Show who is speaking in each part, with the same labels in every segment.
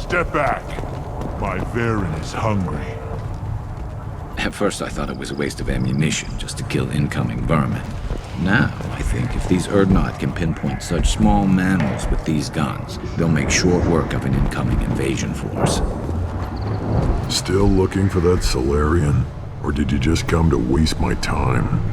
Speaker 1: Step back. My Varen is hungry.
Speaker 2: At first I thought it was a waste of ammunition just to kill incoming vermin. Now, I think if these Urdnot can pinpoint such small mammals with these guns, they'll make short work of an incoming invasion force.
Speaker 3: Still looking for that Solarian? Or did you just come to waste my time?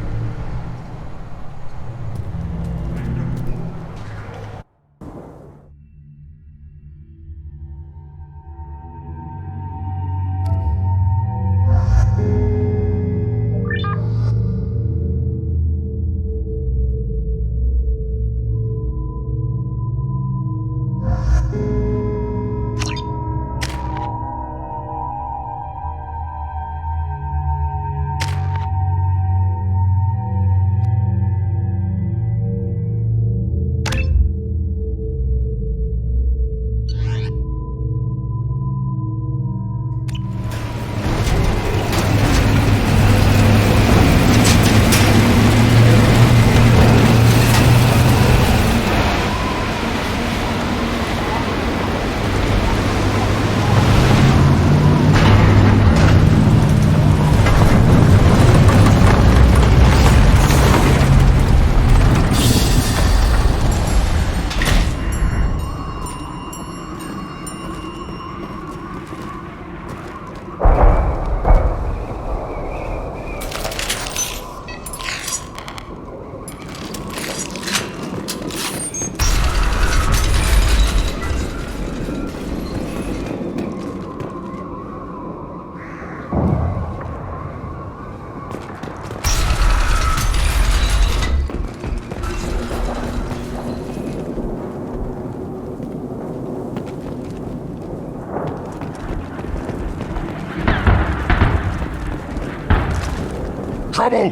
Speaker 3: Trouble!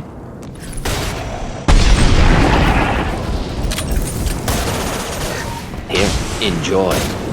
Speaker 4: Here, enjoy.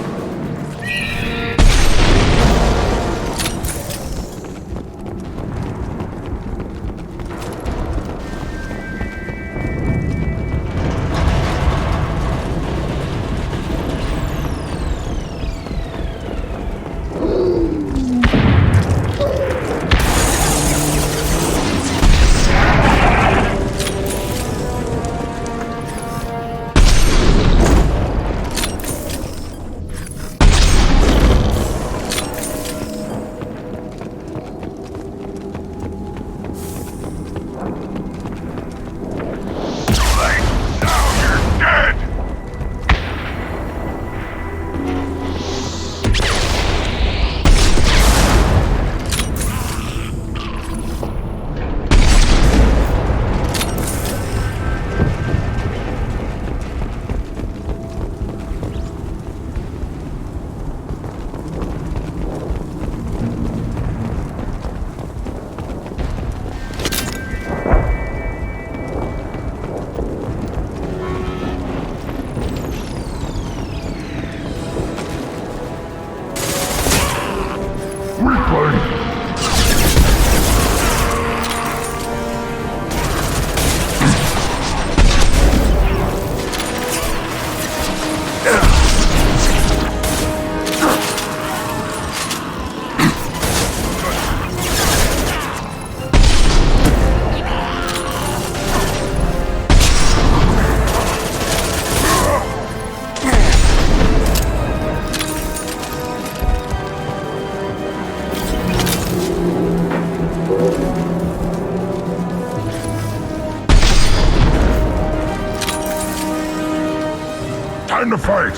Speaker 1: Time to fight!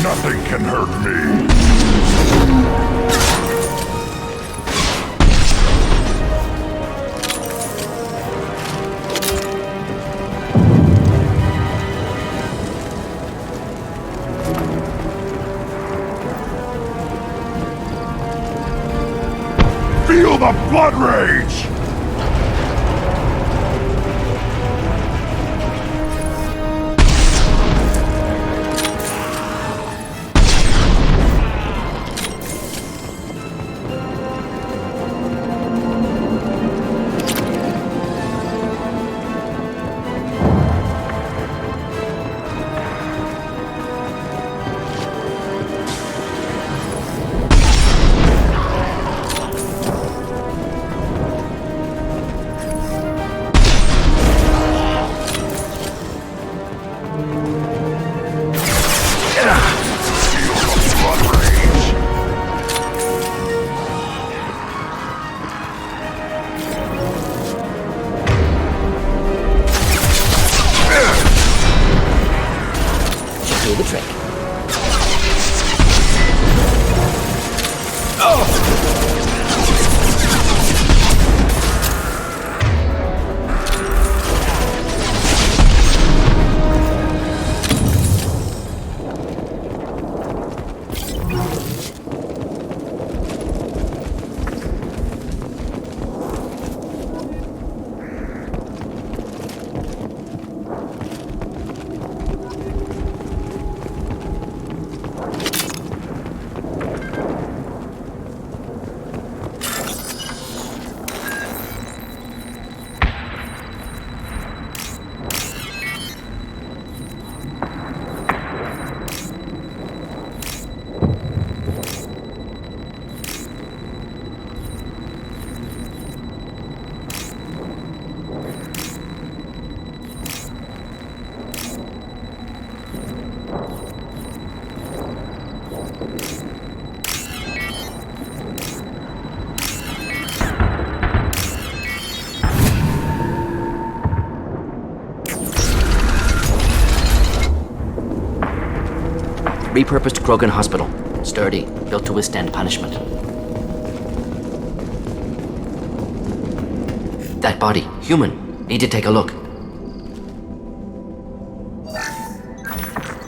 Speaker 1: Nothing can hurt me! Feel the blood rage!
Speaker 4: do the trick. Repurposed Krogan Hospital. Sturdy, built to withstand punishment. That body, human. Need to take a look.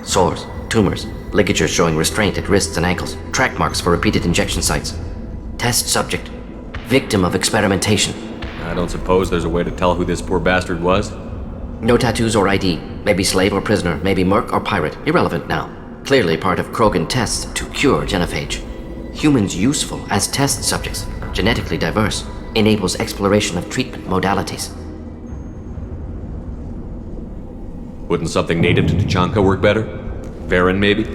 Speaker 4: Sores, tumors, ligatures showing restraint at wrists and ankles, track marks for repeated injection sites. Test subject. Victim of experimentation.
Speaker 5: I don't suppose there's a way to tell who this poor bastard was?
Speaker 4: No tattoos or ID. Maybe slave or prisoner, maybe merc or pirate. Irrelevant now. Clearly part of Krogan tests to cure genophage. Humans useful as test subjects, genetically diverse, enables exploration of treatment modalities.
Speaker 5: Wouldn't something native to Tuchanka work better? Varen, maybe?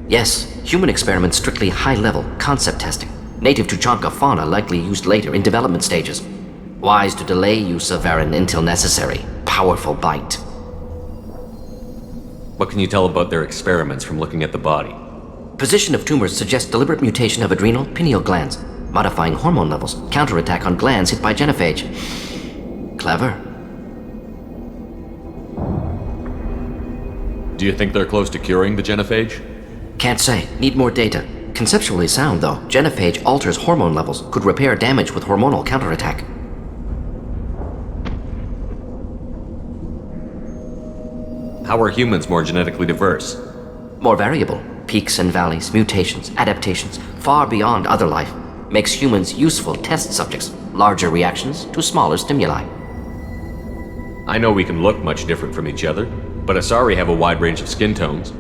Speaker 4: Yes, human experiments strictly high-level concept testing. Native Tuchanka fauna likely used later in development stages. Wise to delay use of Varen until necessary. Powerful bite.
Speaker 5: What can you tell about their experiments from looking at the body?
Speaker 4: Position of tumors suggests deliberate mutation of adrenal, pineal glands, modifying hormone levels, counterattack on glands hit by genophage. Clever.
Speaker 5: Do you think they're close to curing the genophage?
Speaker 4: Can't say. Need more data. Conceptually sound, though. Genophage alters hormone levels, could repair damage with hormonal counterattack.
Speaker 5: How are humans more genetically diverse?
Speaker 4: More variable. Peaks and valleys, mutations, adaptations, far beyond other life. Makes humans useful test subjects. Larger reactions to smaller stimuli.
Speaker 5: I know we can look much different from each other, but Asari have a wide range of skin tones.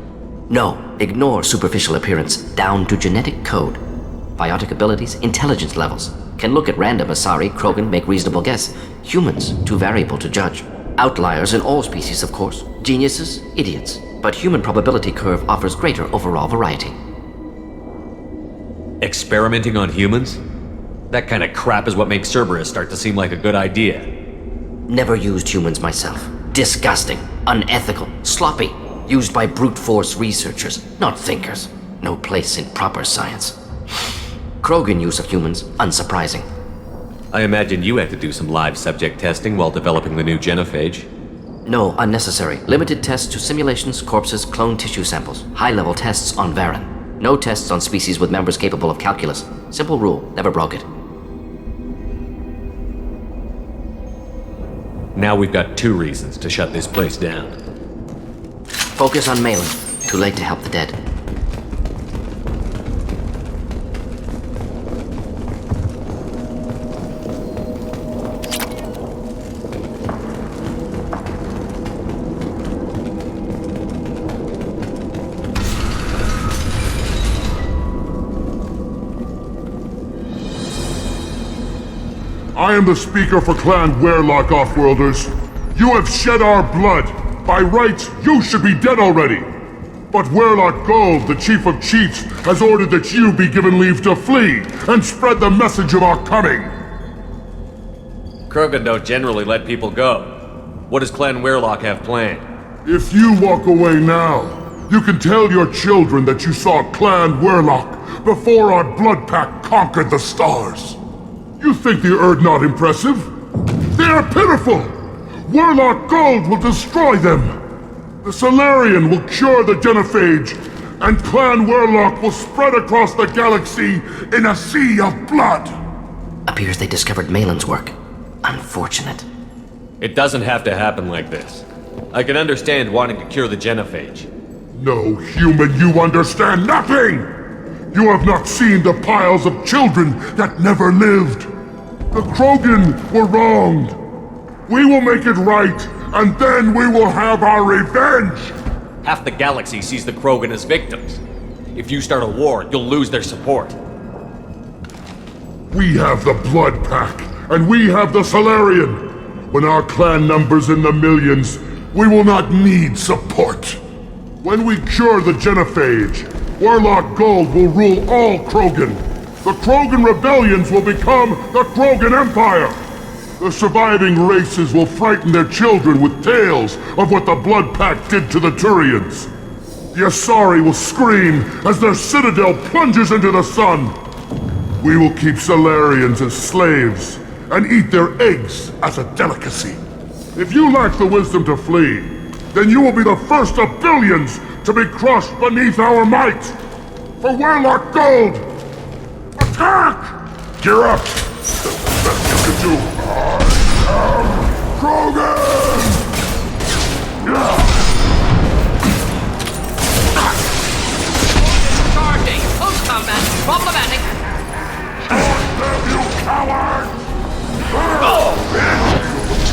Speaker 4: No, ignore superficial appearance, down to genetic code. Biotic abilities, intelligence levels. Can look at random Asari, Krogan, make reasonable guess. Humans, too variable to judge. Outliers in all species, of course. Geniuses, idiots. But human probability curve offers greater overall variety.
Speaker 5: Experimenting on humans? That kind of crap is what makes Cerberus start to seem like a good idea.
Speaker 4: Never used humans myself. Disgusting, unethical, sloppy. Used by brute force researchers, not thinkers. No place in proper science. Krogan use of humans, unsurprising.
Speaker 5: I imagine you had to do some live subject testing while developing the new genophage.
Speaker 4: No, unnecessary. Limited tests to simulations, corpses, cloned tissue samples. High-level tests on Varen. No tests on species with members capable of calculus. Simple rule, never broke it.
Speaker 5: Now we've got 2 reasons to shut this place down.
Speaker 4: Focus on Malin. Too late to help the dead.
Speaker 1: I am the speaker for Clan Werlock, Offworlders. You have shed our blood. By rights, you should be dead already. But Werlock Gold, the Chief of Chiefs, has ordered that you be given leave to flee and spread the message of our coming.
Speaker 5: Krogan don't generally let people go. What does Clan Werlock have planned?
Speaker 1: If you walk away now, you can tell your children that you saw Clan Werlock before our blood pact conquered the stars. You think the Erd not impressive? They are pitiful! Werlock Gold will destroy them! The Solarian will cure the genophage, and Clan Werlock will spread across the galaxy in a sea of blood!
Speaker 4: Appears they discovered Malin's work. Unfortunate.
Speaker 5: It doesn't have to happen like this. I can understand wanting to cure the genophage.
Speaker 1: No, human, you understand nothing! You have not seen the piles of children that never lived. The Krogan were wronged. We will make it right, and then we will have our revenge!
Speaker 5: Half the galaxy sees the Krogan as victims. If you start a war, you'll lose their support.
Speaker 1: We have the Blood Pack, and we have the Solarian. When our clan numbers in the millions, we will not need support. When we cure the genophage, Warlock Gold will rule all Krogan. The Krogan rebellions will become the Krogan Empire. The surviving races will frighten their children with tales of what the Blood Pack did to the Turians. The Asari will scream as their citadel plunges into the sun. We will keep Solarians as slaves and eat their eggs as a delicacy. If you lack the wisdom to flee, then you will be the first of billions to be crushed beneath our might. For Warlock Gold, attack! Gear up! The best you can do. I am Krogan!
Speaker 6: Charging! Close combat! Problematic!
Speaker 1: Damn you, coward! Into the power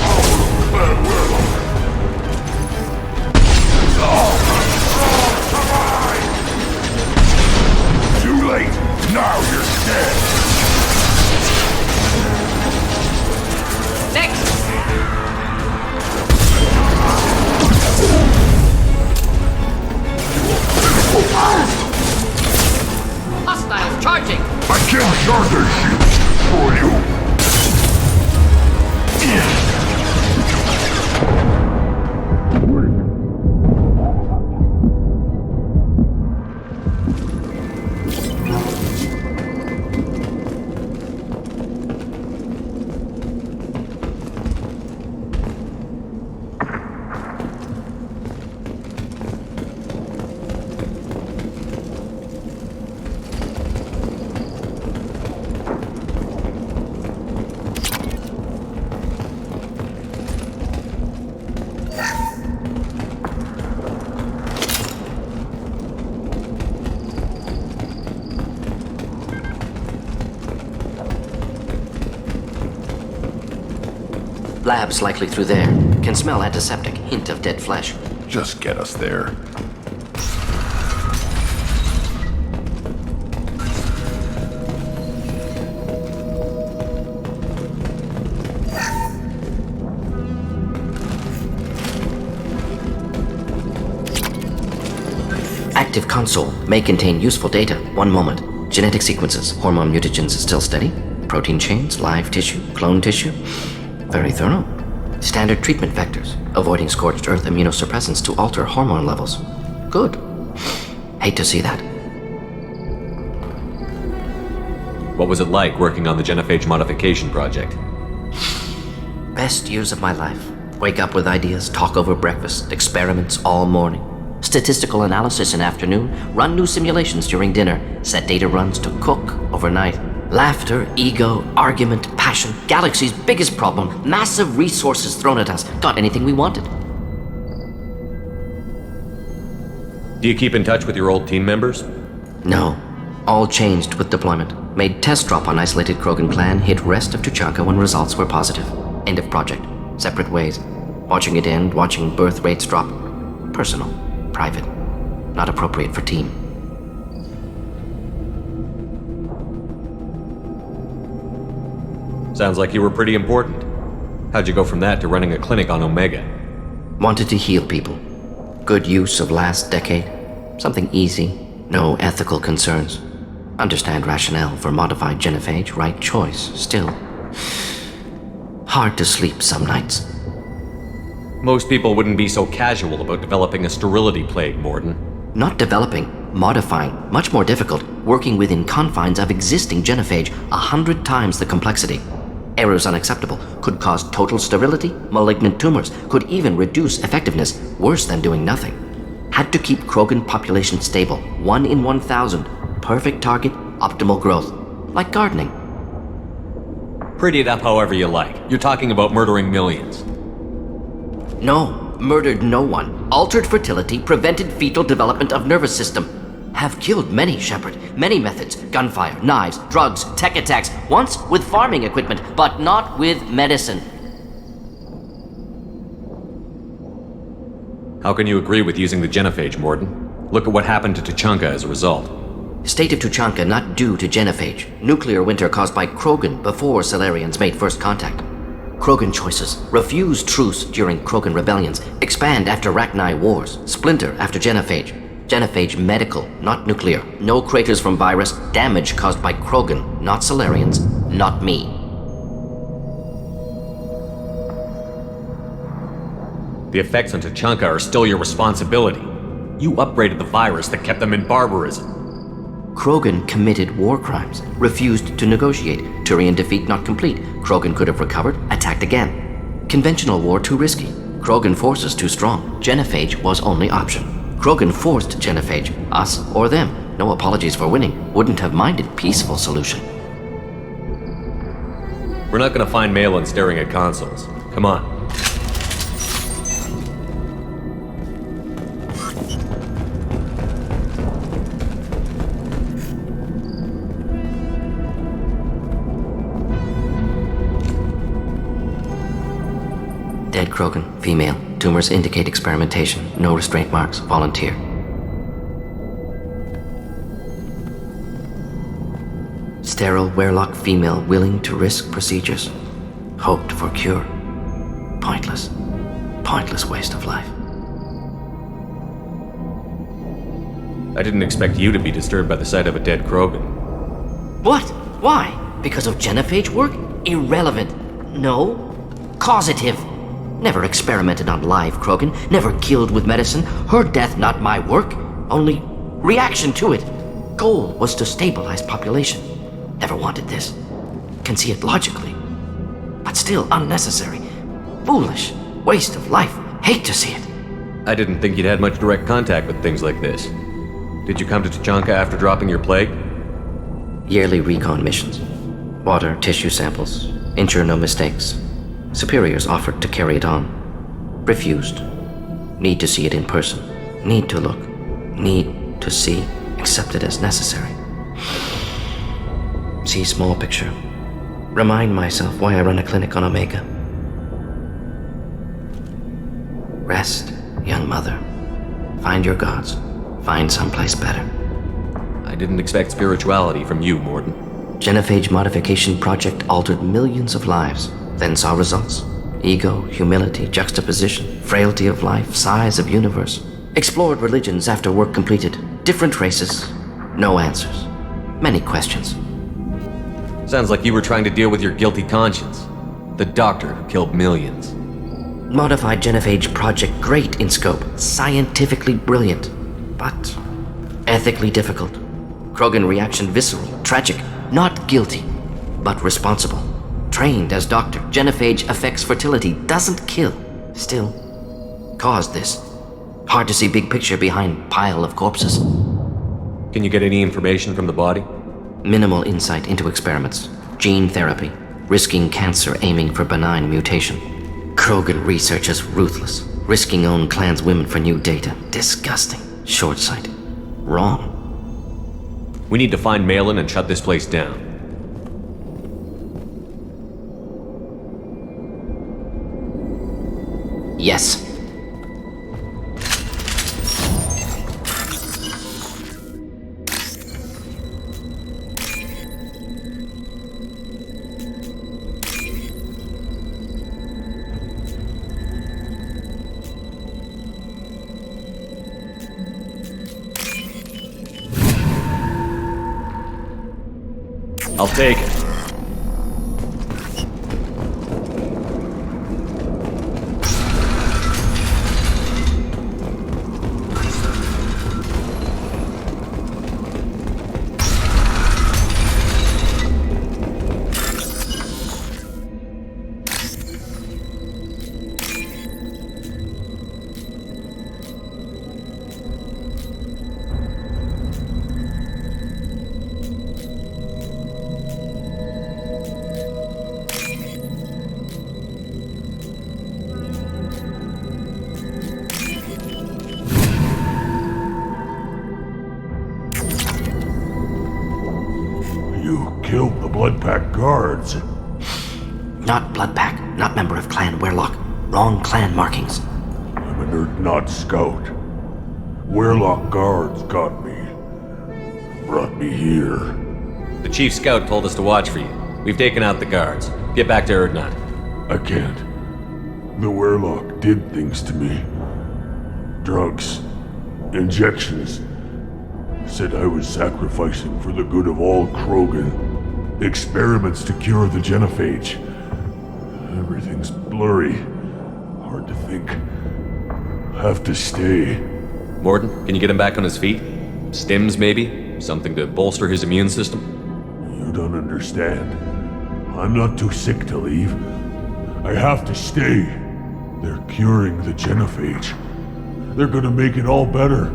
Speaker 1: of Clan Werlock! Too late! Now you're dead!
Speaker 6: Next! Hostiles charging!
Speaker 1: I can charter shields for you!
Speaker 4: Labs likely through there. Can smell antiseptic, hint of dead flesh.
Speaker 3: Just get us there.
Speaker 4: Active console may contain useful data. One moment. Genetic sequences, hormone mutagens still steady. Protein chains, live tissue, clone tissue. Very thorough. Standard treatment vectors, avoiding scorched earth immunosuppressants to alter hormone levels. Good. Hate to see that.
Speaker 5: What was it like working on the genophage modification project?
Speaker 4: Best years of my life. Wake up with ideas, talk over breakfast, experiments all morning. Statistical analysis in afternoon, run new simulations during dinner, set data runs to cook overnight. Laughter, ego, argument, passion, galaxy's biggest problem, massive resources thrown at us. Got anything we wanted.
Speaker 5: Do you keep in touch with your old team members?
Speaker 4: No. All changed with deployment. Made test drop on isolated Krogan clan, hit rest of Tuchanka when results were positive. End of project. Separate ways. Watching it end, watching birth rates drop. Personal. Private. Not appropriate for team.
Speaker 5: Sounds like you were pretty important. How'd you go from that to running a clinic on Omega?
Speaker 4: Wanted to heal people. Good use of last decade. Something easy. No ethical concerns. Understand rationale for modified genophage. Right choice. Still. Hard to sleep some nights.
Speaker 5: Most people wouldn't be so casual about developing a sterility plague, Mordin.
Speaker 4: Not developing, modifying. Much more difficult. Working within confines of existing genophage. 100 times the complexity. Errors unacceptable. Could cause total sterility, malignant tumors. Could even reduce effectiveness, worse than doing nothing. Had to keep Krogan population stable. 1 in 1,000. Perfect target, optimal growth. Like gardening.
Speaker 5: Pretty it up however you like. You're talking about murdering millions.
Speaker 4: No, murdered no one. Altered fertility, prevented fetal development of nervous system. Have killed many, Shepard. Many methods. Gunfire, knives, drugs, tech attacks. Once with farming equipment, but not with medicine.
Speaker 5: How can you agree with using the genophage, Mordin? Look at what happened to Tuchanka as a result.
Speaker 4: State of Tuchanka not due to genophage. Nuclear winter caused by Krogan before Salarians made first contact. Krogan choices. Refuse truce during Krogan rebellions. Expand after Rachni wars. Splinter after genophage. Genophage medical, not nuclear. No craters from virus. Damage caused by Krogan, not Salarians, not me.
Speaker 5: The effects on Tuchanka are still your responsibility. You upgraded the virus that kept them in barbarism.
Speaker 4: Krogan committed war crimes, refused to negotiate. Turian defeat not complete. Krogan could have recovered, attacked again. Conventional war too risky. Krogan forces too strong. Genophage was only option. Krogan forced genophage, us or them. No apologies for winning. Wouldn't have minded peaceful solution.
Speaker 5: We're not gonna find Malin staring at consoles. Come on.
Speaker 4: Dead Krogan, female. Tumors indicate experimentation. No restraint marks. Volunteer. Sterile Werlock female willing to risk procedures. Hoped for cure. Pointless. Pointless waste of life.
Speaker 5: I didn't expect you to be disturbed by the sight of a dead Krogan.
Speaker 4: What? Why? Because of genophage work? Irrelevant. No. Causative. Never experimented on live Krogan, never killed with medicine. Her death not my work, only reaction to it. Goal was to stabilize population. Never wanted this. Can see it logically. But still unnecessary. Foolish. Waste of life. Hate to see it.
Speaker 5: I didn't think you'd had much direct contact with things like this. Did you come to Tuchanka after dropping your plague?
Speaker 4: Yearly recon missions. Water, tissue samples. Ensure no mistakes. Superiors offered to carry it on. Refused. Need to see it in person. Need to look. Need to see. Accepted as necessary. See small picture. Remind myself why I run a clinic on Omega. Rest, young mother. Find your gods. Find someplace better.
Speaker 5: I didn't expect spirituality from you, Mordin.
Speaker 4: Genophage modification project altered millions of lives. Then saw results. Ego, humility, juxtaposition, frailty of life, size of universe. Explored religions after work completed. Different races. No answers. Many questions.
Speaker 5: Sounds like you were trying to deal with your guilty conscience. The doctor who killed millions.
Speaker 4: Modified genophage project great in scope. Scientifically brilliant. But ethically difficult. Krogan reaction visceral, tragic. Not guilty, but responsible. Trained as doctor, genophage affects fertility, doesn't kill. Still, caused this. Hard to see big picture behind pile of corpses.
Speaker 5: Can you get any information from the body?
Speaker 4: Minimal insight into experiments. Gene therapy. Risking cancer aiming for benign mutation. Krogan researchers ruthless. Risking own clan's women for new data. Disgusting. Short sight. Wrong.
Speaker 5: We need to find Malin and shut this place down.
Speaker 4: Yes.
Speaker 5: I'll take it.
Speaker 7: killed the Blood Pack guards.
Speaker 4: Not Blood Pack, not member of Clan Werlock. Wrong clan markings.
Speaker 7: I'm an Urdnot scout. Werlock guards got me. Brought me here.
Speaker 5: The chief scout told us to watch for you. We've taken out the guards. Get back to Urdnot.
Speaker 7: I can't. The Werlock did things to me. Drugs. Injections. Said I was sacrificing for the good of all Krogan. Experiments to cure the genophage. Everything's blurry. Hard to think. Have to stay.
Speaker 5: Mordin, can you get him back on his feet? Stims, maybe? Something to bolster his immune system?
Speaker 7: You don't understand. I'm not too sick to leave. I have to stay. They're curing the genophage. They're gonna make it all better.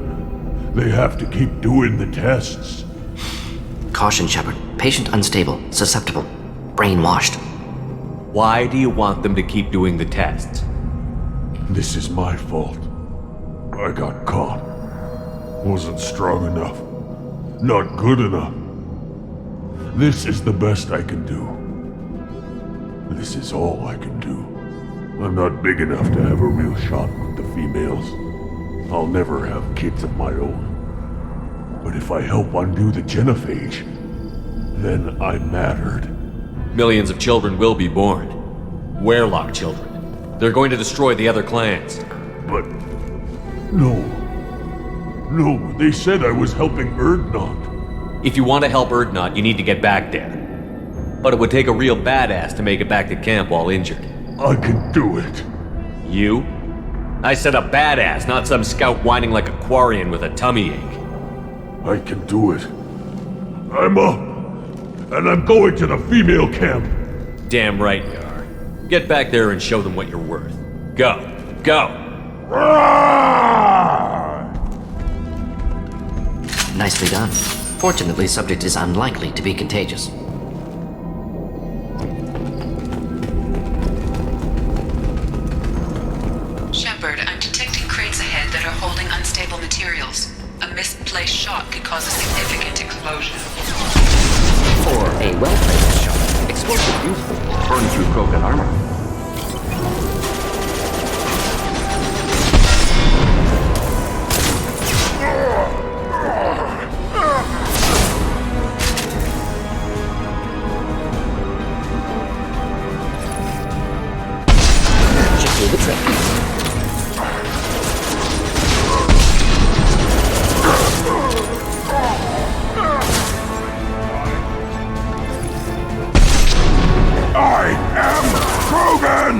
Speaker 7: They have to keep doing the tests.
Speaker 4: Caution, Shepard. Patient unstable, susceptible, brainwashed.
Speaker 5: Why do you want them to keep doing the tests?
Speaker 7: This is my fault. I got caught. Wasn't strong enough. Not good enough. This is the best I can do. This is all I can do. I'm not big enough to have a real shot with the females. I'll never have kids of my own. But if I help undo the genophage, then I mattered.
Speaker 5: Millions of children will be born. Werlock children. They're going to destroy the other clans.
Speaker 7: But... No. No, they said I was helping Urdnot.
Speaker 5: If you want to help Urdnot, you need to get back there. But it would take a real badass to make it back to camp while injured.
Speaker 7: I can do it.
Speaker 5: You? I said a badass, not some scout whining like a Quarian with a tummy ache.
Speaker 7: I can do it. I'm up. And I'm going to the female camp.
Speaker 5: Damn right you are. Get back there and show them what you're worth. Go. Go!
Speaker 4: Nicely done. Fortunately, subject is unlikely to be contagious.
Speaker 8: Shepard, I'm detecting crates ahead that are holding unstable materials. A misplaced shot could cause a significant explosion.
Speaker 4: Or a well-placed shot. Explosive useful. Burn through Krogan armor. Should do the trick.
Speaker 7: I am Krogan!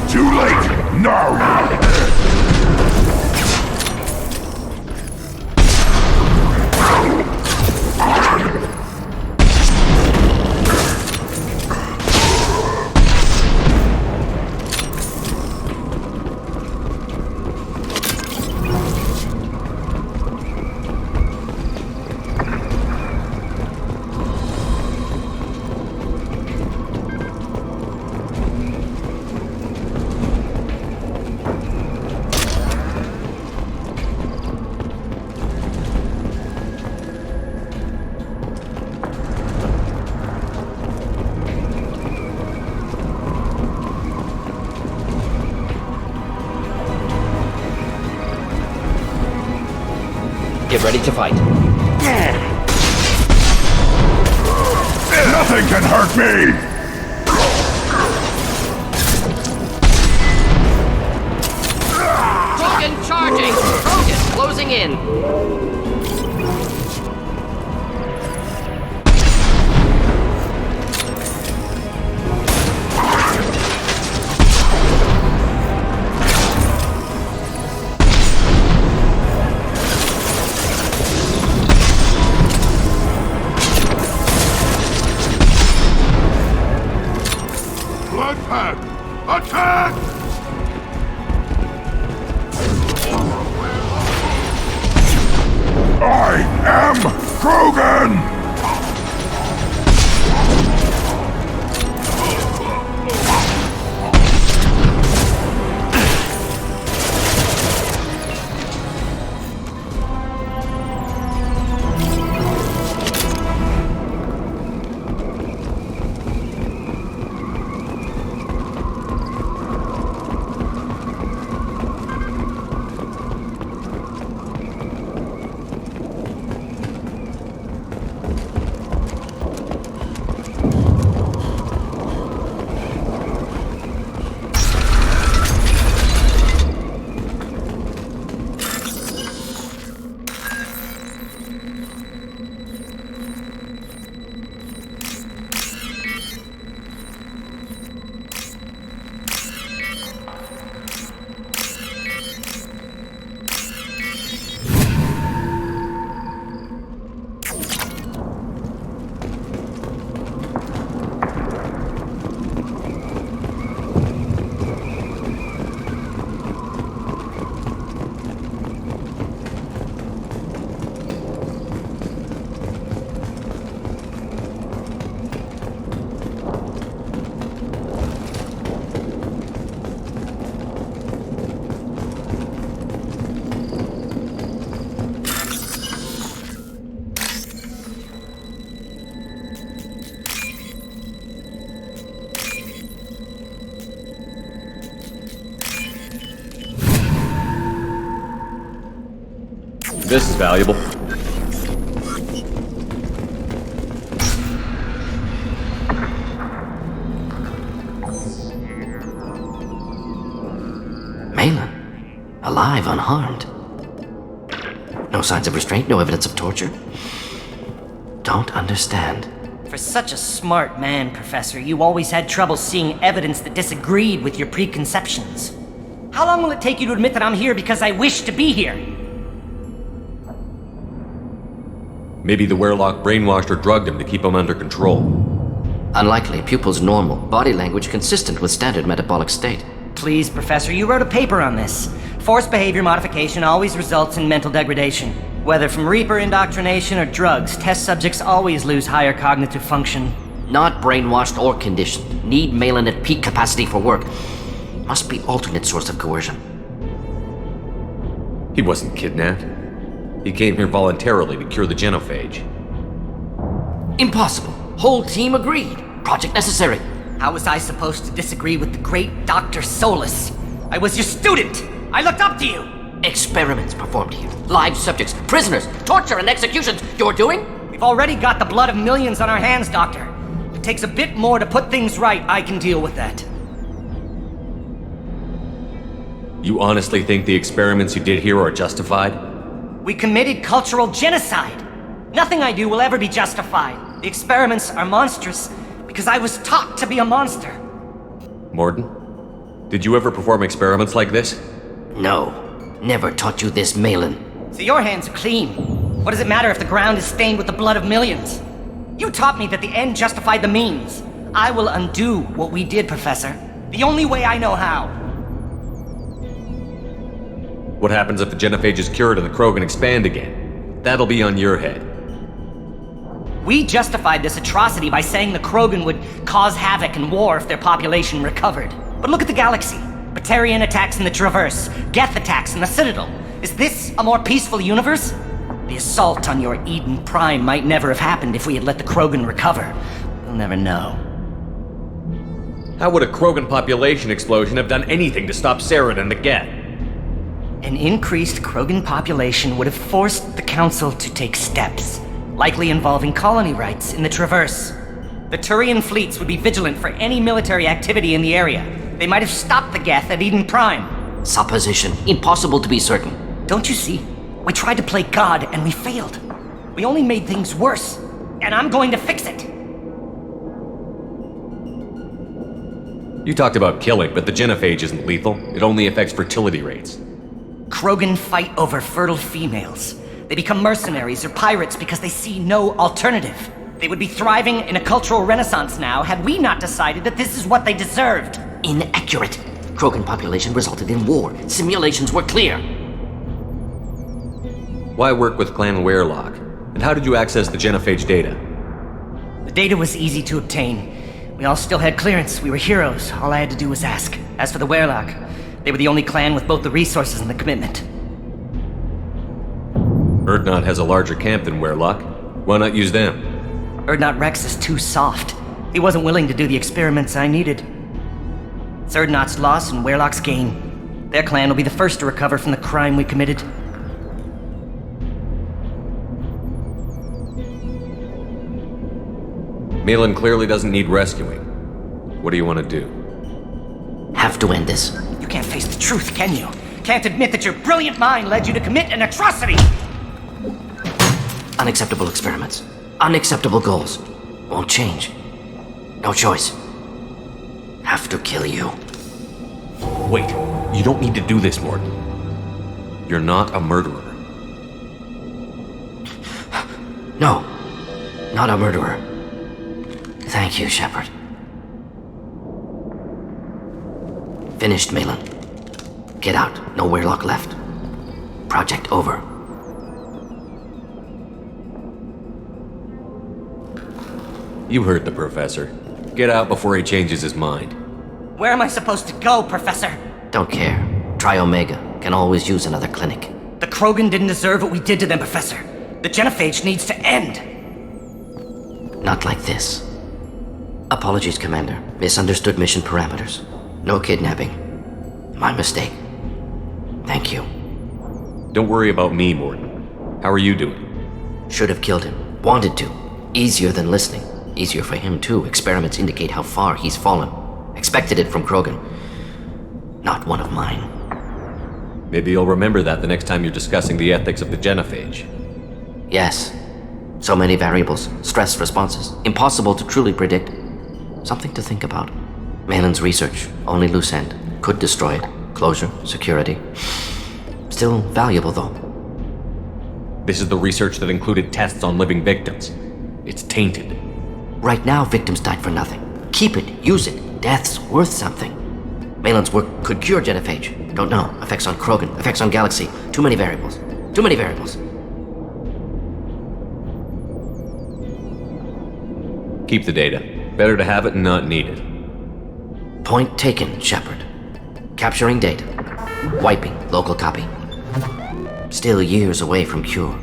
Speaker 7: Too late! Now!
Speaker 4: Get ready to fight.
Speaker 7: Nothing can hurt me!
Speaker 6: Krogan charging! Krogan closing in!
Speaker 5: this is valuable.
Speaker 4: Malin, alive, unharmed. No signs of restraint, no evidence of torture. Don't understand.
Speaker 9: For such a smart man, Professor, you always had trouble seeing evidence that disagreed with your preconceptions. How long will it take you to admit that I'm here because I wish to be here?
Speaker 5: Maybe the Werelock brainwashed or drugged him to keep him under control.
Speaker 4: Unlikely. Pupil's normal. Body language consistent with standard metabolic state.
Speaker 9: Please, Professor, you wrote a paper on this. Forced behavior modification always results in mental degradation. Whether from Reaper indoctrination or drugs, test subjects always lose higher cognitive function.
Speaker 4: Not brainwashed or conditioned. Need Malin at peak capacity for work. Must be alternate source of coercion.
Speaker 5: He wasn't kidnapped. He came here voluntarily to cure the genophage.
Speaker 4: Impossible. Whole team agreed. Project necessary.
Speaker 9: How was I supposed to disagree with the great Dr. Solus? I was your student! I looked up to you!
Speaker 4: Experiments performed here. Live subjects, prisoners, torture and executions. You're doing?
Speaker 9: We've already got the blood of millions on our hands, Doctor. If it takes a bit more to put things right, I can deal with that.
Speaker 5: You honestly think the experiments you did here are justified?
Speaker 9: We committed cultural genocide. Nothing I do will ever be justified. The experiments are monstrous because I was taught to be a monster.
Speaker 5: Mordin, did you ever perform experiments like this?
Speaker 4: No. Never taught you this, Malin.
Speaker 9: So your hands are clean. What does it matter if the ground is stained with the blood of millions? You taught me that the end justified the means. I will undo what we did, Professor. The only way I know how.
Speaker 5: What happens if the genophage is cured and the Krogan expand again? That'll be on your head.
Speaker 9: We justified this atrocity by saying the Krogan would cause havoc and war if their population recovered. But look at the galaxy. Batarian attacks in the Traverse, Geth attacks in the Citadel. Is this a more peaceful universe? The assault on your Eden Prime might never have happened if we had let the Krogan recover. We'll never know.
Speaker 5: How would a Krogan population explosion have done anything to stop Saren and the Geth?
Speaker 9: An increased Krogan population would have forced the Council to take steps, likely involving colony rights in the Traverse. The Turian fleets would be vigilant for any military activity in the area. They might have stopped the Geth at Eden Prime.
Speaker 4: Supposition. Impossible to be certain.
Speaker 9: Don't you see? We tried to play God and we failed. We only made things worse. And I'm going to fix it.
Speaker 5: You talked about killing, but the genophage isn't lethal. It only affects fertility rates.
Speaker 9: Krogan fight over fertile females. They become mercenaries or pirates because they see no alternative. They would be thriving in a cultural renaissance now had we not decided that this is what they deserved.
Speaker 4: Inaccurate. Krogan population resulted in war. Simulations were clear.
Speaker 5: Why work with Clan Werelock? And how did you access the genophage data?
Speaker 9: The data was easy to obtain. We all still had clearance. We were heroes. All I had to do was ask. As for the Werelock, they were the only clan with both the resources and the commitment.
Speaker 5: Urdnot has a larger camp than Werelock. Why not use them?
Speaker 9: Urdnot Rex is too soft. He wasn't willing to do the experiments I needed. It's Urdnot's loss and Werelock's gain. Their clan will be the first to recover from the crime we committed.
Speaker 5: Malin clearly doesn't need rescuing. What do you want to do?
Speaker 4: Have to end this.
Speaker 9: You can't face the truth, can you? Can't admit that your brilliant mind led you to commit an atrocity!
Speaker 4: Unacceptable experiments. Unacceptable goals. Won't change. No choice. Have to kill you.
Speaker 5: Wait, you don't need to do this, Mordin. You're not a murderer.
Speaker 4: No. Not a murderer. Thank you, Shepard. Finished, Malin. Get out. No Werelock left. Project over.
Speaker 5: You heard the professor. Get out before he changes his mind.
Speaker 9: Where am I supposed to go, Professor?
Speaker 4: Don't care. Try Omega. Can always use another clinic.
Speaker 9: The Krogan didn't deserve what we did to them, Professor. The genophage needs to end.
Speaker 4: Not like this. Apologies, Commander. Misunderstood mission parameters. No kidnapping. My mistake. Thank you.
Speaker 5: Don't worry about me, Mordin. How are you doing?
Speaker 4: Should have killed him. Wanted to. Easier than listening. Easier for him, too. Experiments indicate how far he's fallen. Expected it from Krogan. Not one of mine.
Speaker 5: Maybe you'll remember that the next time you're discussing the ethics of the genophage.
Speaker 4: Yes. So many variables, stress responses, impossible to truly predict. Something to think about. Malin's research, only loose end, could destroy it. Closure, security. Still valuable, though.
Speaker 5: This is the research that included tests on living victims. It's tainted.
Speaker 4: Right now, victims died for nothing. Keep it, use it. Death's worth something. Malin's work could cure genophage. Don't know. Effects on Krogan, effects on Galaxy. Too many variables. Too many variables.
Speaker 5: Keep the data. Better to have it and not need it.
Speaker 4: Point taken, Shepard. Capturing data. Wiping local copy. Still years away from cure,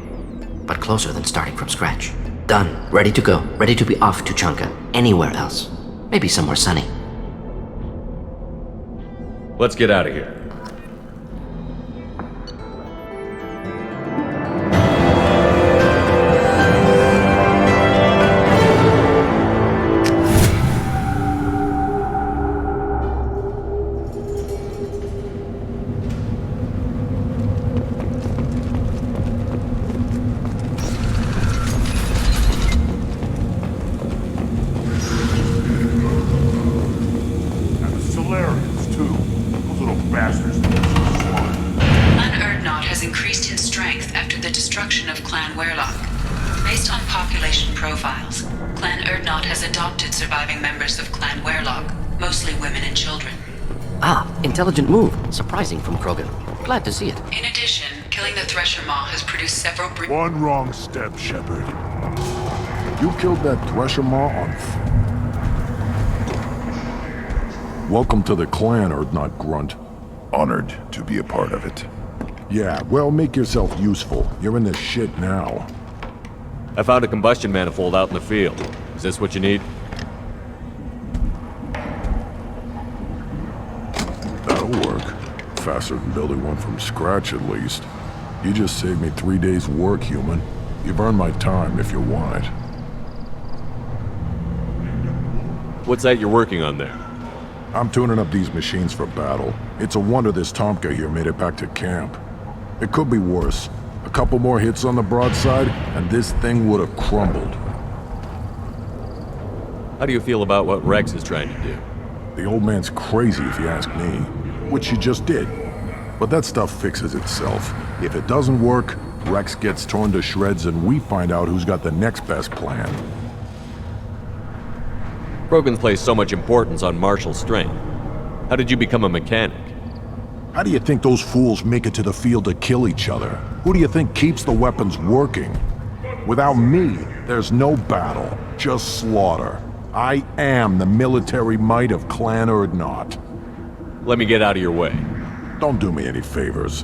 Speaker 4: but closer than starting from scratch. Done. Ready to go. Ready to be off to Chanka. Anywhere else. Maybe somewhere sunny.
Speaker 5: Let's get out of here.
Speaker 4: Intelligent move. Surprising from Krogan. Glad to see it.
Speaker 8: In addition, killing the Thresher Maw has produced several
Speaker 3: One wrong step, Shepard. You killed that Thresher Maw on Welcome to the clan, Urdnot Grunt.
Speaker 10: Honored to be a part of it.
Speaker 3: Yeah, well, make yourself useful. You're in this shit now.
Speaker 5: I found a combustion manifold out in the field. Is this what you need?
Speaker 3: That'll work. Faster than building one from scratch, at least. You just saved me 3 days' work, human. You've earned my time if you want it.
Speaker 5: What's that you're working on there?
Speaker 3: I'm tuning up these machines for battle. It's a wonder this Tomka here made it back to camp. It could be worse. A couple more hits on the broadside, and this thing would have crumbled.
Speaker 5: How do you feel about what Rex is trying to do?
Speaker 3: The old man's crazy if you ask me, which he just did. But that stuff fixes itself. If it doesn't work, Rex gets torn to shreds and we find out who's got the next best plan.
Speaker 5: Krogan's place so much importance on martial strength. How did you become a mechanic?
Speaker 3: How do you think those fools make it to the field to kill each other? Who do you think keeps the weapons working? Without me, there's no battle, just slaughter. I am the military might of Clan Urdnot.
Speaker 5: Let me get out of your way.
Speaker 3: Don't do me any favors.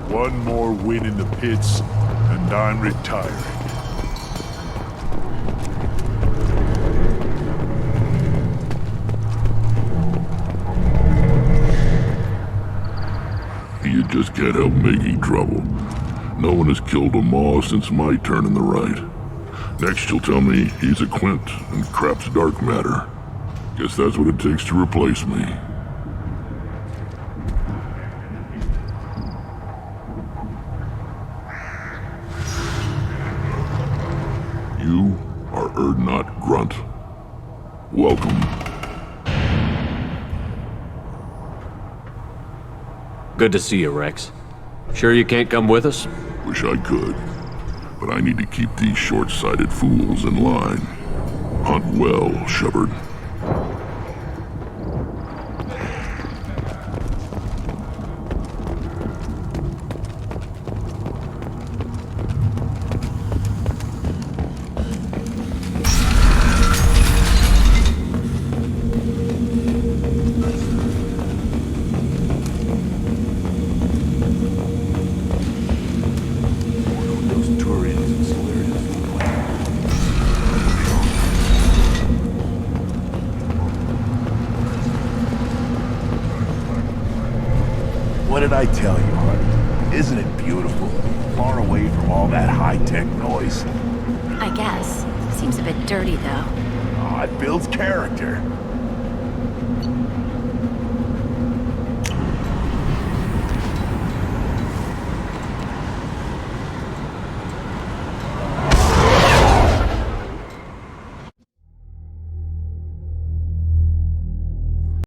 Speaker 1: One more win in the pits, and I'm retiring.
Speaker 10: You just can't help making trouble. No one has killed a Maw since my turn in the right. Next you'll tell me he's a Quint and crap's dark matter. Guess that's what it takes to replace me. You are Urdnot Grunt. Welcome.
Speaker 5: Good to see you, Rex. Sure you can't come with us?
Speaker 10: Wish I could, but I need to keep these short-sighted fools in line. Hunt well, Shepard. What did I tell
Speaker 3: Isn't it beautiful? Far away from all that high-tech noise.
Speaker 11: I guess. Seems a bit dirty, though.
Speaker 3: Oh, it builds character.